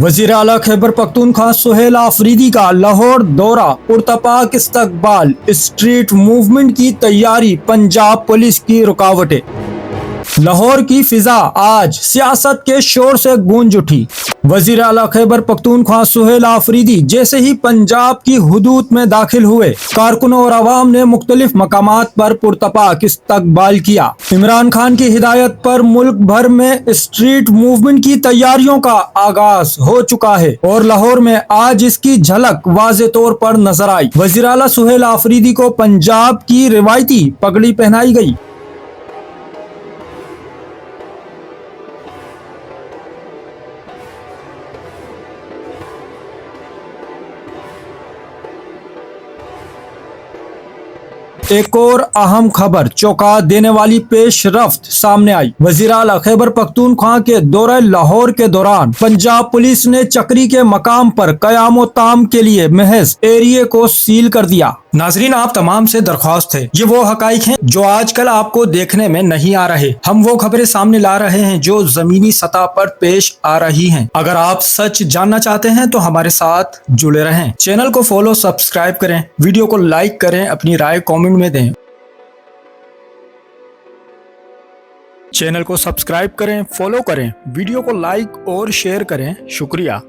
वजीर आला खैबर पख्तूनख्वा सुहेल आफरीदी का लाहौर दौरा, पुरतपाक इस्तकबाल, स्ट्रीट मूवमेंट की तैयारी, पंजाब पुलिस की रुकावटें। लाहौर की फिजा आज सियासत के शोर से गूंज उठी। वजीर आला खैबर पख्तूनख्वा सुहेल आफरीदी जैसे ही पंजाब की हुदूद में दाखिल हुए, कारकुनों और आवाम ने मुख्तलिफ मकामात पर पुरतपाक इस्तकबाल किया। इमरान खान की हिदायत पर मुल्क भर में स्ट्रीट मूवमेंट की तैयारियों का आगाज हो चुका है और लाहौर में आज इसकी झलक वाज़े तौर पर नजर आई। वजीर आला सुहेल आफरीदी को पंजाब की रिवायती पगड़ी पहनाई गई। एक और अहम खबर चौंका देने वाली पेशरफ्त सामने आई। वजीर आला खैबर पख्तूनख्वा के दौरे लाहौर के दौरान पंजाब पुलिस ने चक्री के मकाम पर कयामो ताम के लिए महज एरिए को सील कर दिया। नाजरीन, आप तमाम से दरख्वास्त है, ये वो हकाइक हैं जो आजकल आपको देखने में नहीं आ रहे। हम वो खबरें सामने ला रहे हैं जो जमीनी सतह पर पेश आ रही हैं। अगर आप सच जानना चाहते हैं तो हमारे साथ जुड़े रहें। चैनल को फॉलो, सब्सक्राइब करें, वीडियो को लाइक करें, अपनी राय कमेंट में दें। चैनल को सब्सक्राइब करें, फॉलो करें, वीडियो को लाइक और शेयर करें। शुक्रिया।